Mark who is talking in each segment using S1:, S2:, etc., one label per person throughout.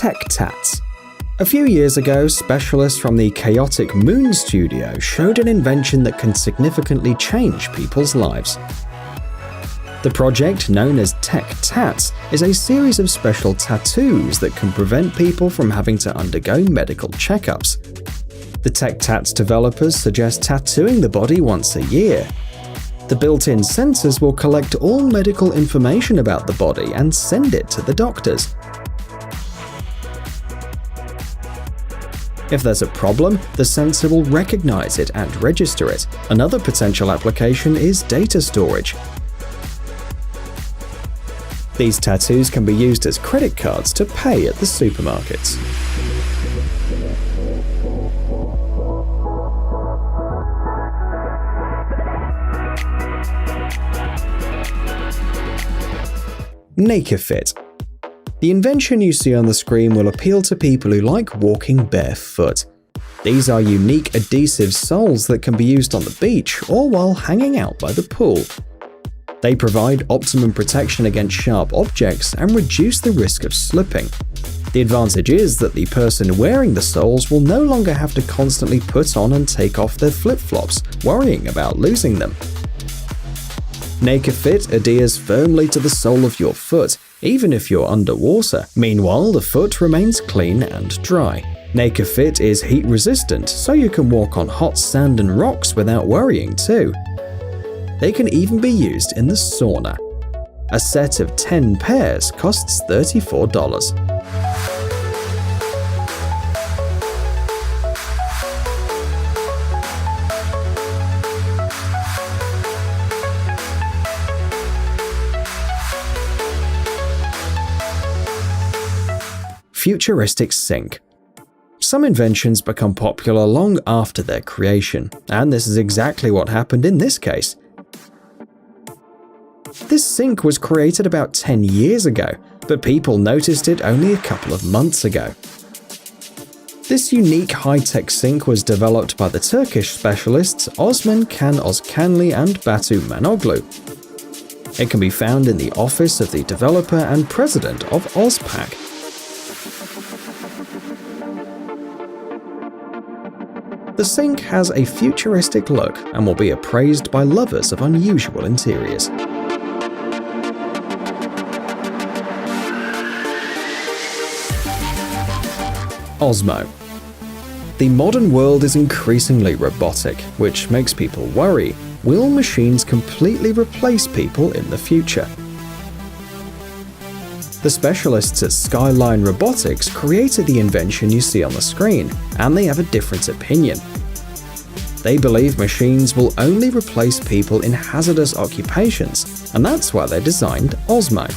S1: Tech tats. A few years ago, specialists from the Chaotic Moon Studio showed an invention that can significantly change people's lives. The project, known as Tech Tats, is a series of special tattoos that can prevent people from having to undergo medical checkups. The Tech Tats developers suggest tattooing the body once a year. The built-in sensors will collect all medical information about the body and send it to the doctors. If there's a problem, the sensor will recognize it and register it. Another potential application is data storage. These tattoos can be used as credit cards to pay at the supermarkets. NakedFit. The invention you see on the screen will appeal to people who like walking barefoot. These are unique adhesive soles that can be used on the beach or while hanging out by the pool. They provide optimum protection against sharp objects and reduce the risk of slipping. The advantage is that the person wearing the soles will no longer have to constantly put on and take off their flip-flops, worrying about losing them. NakedFit adheres firmly to the sole of your foot, even if you're underwater. Meanwhile, the foot remains clean and dry. NakedFit is heat resistant, so you can walk on hot sand and rocks without worrying too. They can even be used in the sauna. A set of 10 pairs costs $34. Futuristic sink. Some inventions become popular long after their creation, and this is exactly what happened in this case. This sink was created about 10 years ago, but people noticed it only a couple of months ago. This unique high-tech sink was developed by the Turkish specialists Osman Can Ozkanli and Batu Manoglu. It can be found in the office of the developer and president of Ozpak. The sink has a futuristic look and will be appraised by lovers of unusual interiors. Osmo. The modern world is increasingly robotic, which makes people worry. Will machines completely replace people in the future? The specialists at Skyline Robotics created the invention you see on the screen, and they have a different opinion. They believe machines will only replace people in hazardous occupations, and that's why they designed Osmo.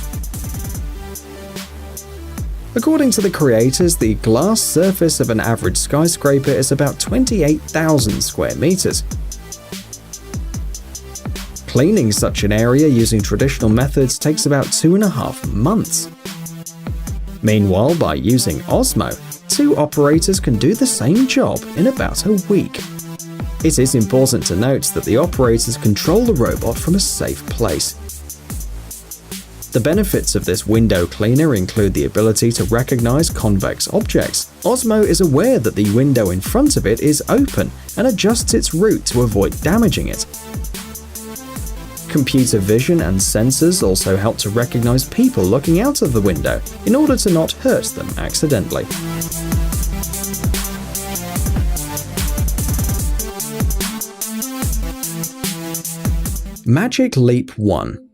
S1: According to the creators, the glass surface of an average skyscraper is about 28,000 square meters. Cleaning such an area using traditional methods takes about 2.5 months. Meanwhile, by using Osmo, 2 operators can do the same job in about a week. It is important to note that the operators control the robot from a safe place. The benefits of this window cleaner include the ability to recognize convex objects. Osmo is aware that the window in front of it is open and adjusts its route to avoid damaging it. Computer vision and sensors also help to recognize people looking out of the window in order to not hurt them accidentally. Magic Leap 1.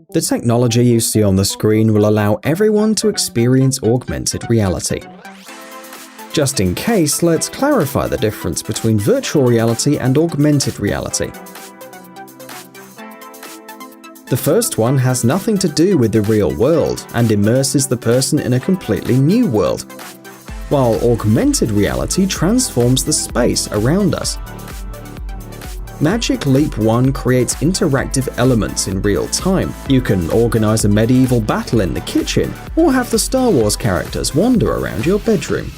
S1: The technology you see on the screen will allow everyone to experience augmented reality. Just in case, let's clarify the difference between virtual reality and augmented reality. The first one has nothing to do with the real world and immerses the person in a completely new world, while augmented reality transforms the space around us. Magic Leap 1 creates interactive elements in real time. You can organize a medieval battle in the kitchen, or have the Star Wars characters wander around your bedroom.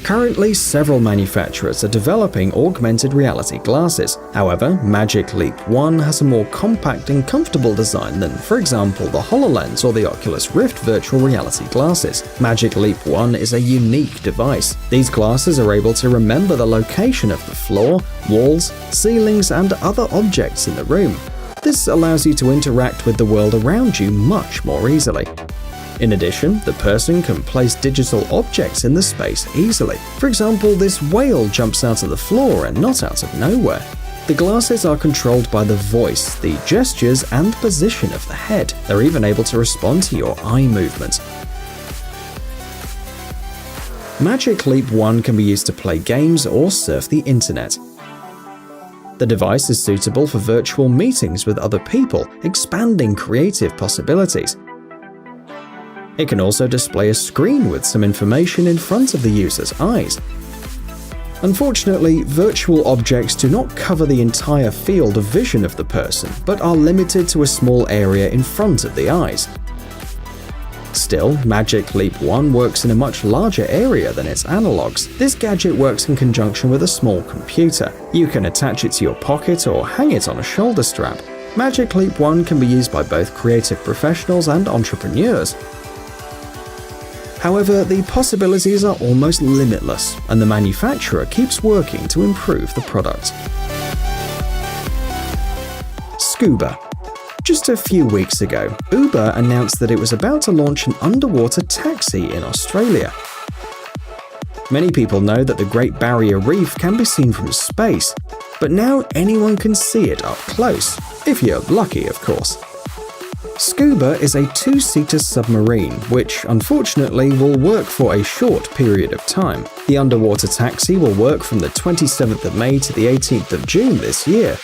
S1: Currently, several manufacturers are developing augmented reality glasses. However, Magic Leap 1 has a more compact and comfortable design than, for example, the HoloLens or the Oculus Rift virtual reality glasses. Magic Leap 1 is a unique device. These glasses are able to remember the location of the floor, walls, ceilings, and other objects in the room. This allows you to interact with the world around you much more easily. In addition, the person can place digital objects in the space easily. For example, this whale jumps out of the floor and not out of nowhere. The glasses are controlled by the voice, the gestures, and the position of the head. They're even able to respond to your eye movements. Magic Leap 1 can be used to play games or surf the internet. The device is suitable for virtual meetings with other people, expanding creative possibilities. It can also display a screen with some information in front of the user's eyes. Unfortunately, virtual objects do not cover the entire field of vision of the person, but are limited to a small area in front of the eyes. Still, Magic Leap 1 works in a much larger area than its analogs. This gadget works in conjunction with a small computer. You can attach it to your pocket or hang it on a shoulder strap. Magic Leap 1 can be used by both creative professionals and entrepreneurs. However, the possibilities are almost limitless, and the manufacturer keeps working to improve the product. Scuba. Just a few weeks ago, Uber announced that it was about to launch an underwater taxi in Australia. Many people know that the Great Barrier Reef can be seen from space, but now anyone can see it up close, if you're lucky, of course. Scuba is a two-seater submarine, which unfortunately will work for a short period of time. The underwater taxi will work from the 27th of May to the 18th of June this year.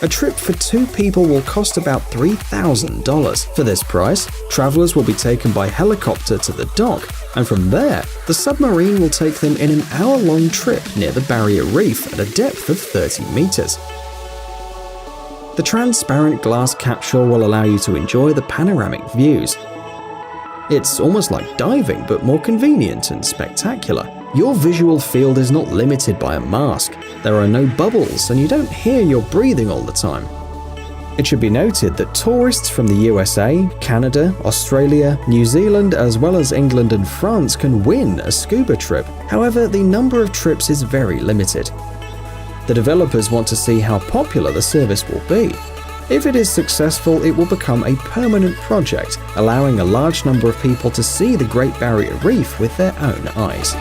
S1: A trip for 2 people will cost about $3,000. For this price, travelers will be taken by helicopter to the dock, and from there, the submarine will take them in an hour-long trip near the Barrier Reef at a depth of 30 meters. The transparent glass capsule will allow you to enjoy the panoramic views. It's almost like diving, but more convenient and spectacular. Your visual field is not limited by a mask. There are no bubbles, and you don't hear your breathing all the time. It should be noted that tourists from the USA, Canada, Australia, New Zealand, as well as England and France can win a scuba trip. However, the number of trips is very limited. The developers want to see how popular the service will be. If it is successful, it will become a permanent project, allowing a large number of people to see the Great Barrier Reef with their own eyes.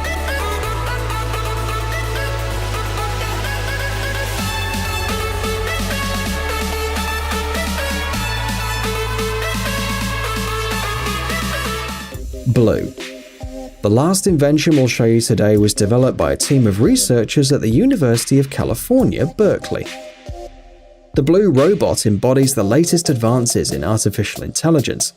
S1: Blue. The last invention we'll show you today was developed by a team of researchers at the University of California, Berkeley. The Blue robot embodies the latest advances in artificial intelligence.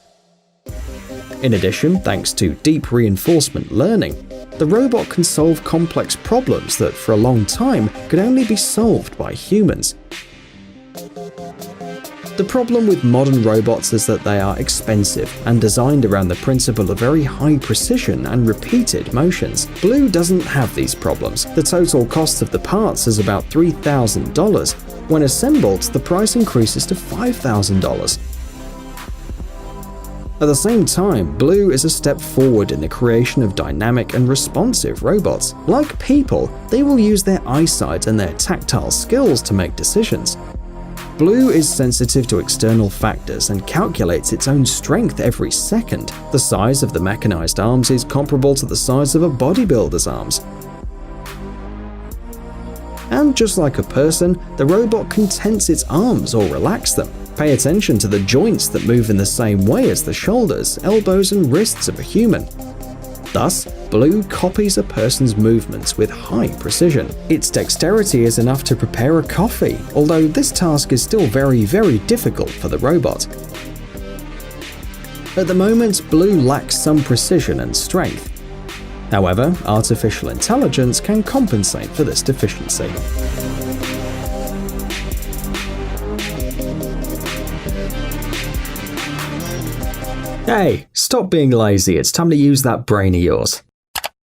S1: In addition, thanks to deep reinforcement learning, the robot can solve complex problems that for a long time could only be solved by humans. The problem with modern robots is that they are expensive and designed around the principle of very high precision and repeated motions. Blue doesn't have these problems. The total cost of the parts is about $3,000. When assembled, the price increases to $5,000. At the same time, Blue is a step forward in the creation of dynamic and responsive robots. Like people, they will use their eyesight and their tactile skills to make decisions. Blue is sensitive to external factors and calculates its own strength every second. The size of the mechanized arms is comparable to the size of a bodybuilder's arms. And just like a person, the robot can tense its arms or relax them. Pay attention to the joints that move in the same way as the shoulders, elbows, and wrists of a human. Thus, Blue copies a person's movements with high precision. Its dexterity is enough to prepare a coffee, although this task is still very, very difficult for the robot. At the moment, Blue lacks some precision and strength. However, artificial intelligence can compensate for this deficiency. Hey, stop being lazy, it's time to use that brain of yours.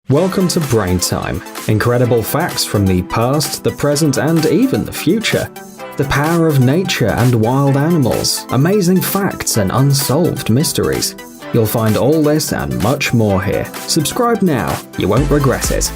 S1: Welcome to Brain Time. Incredible facts from the past, the present, and even the future. The power of nature and wild animals, amazing facts and unsolved mysteries. You'll find all this and much more here. Subscribe now, you won't regret it.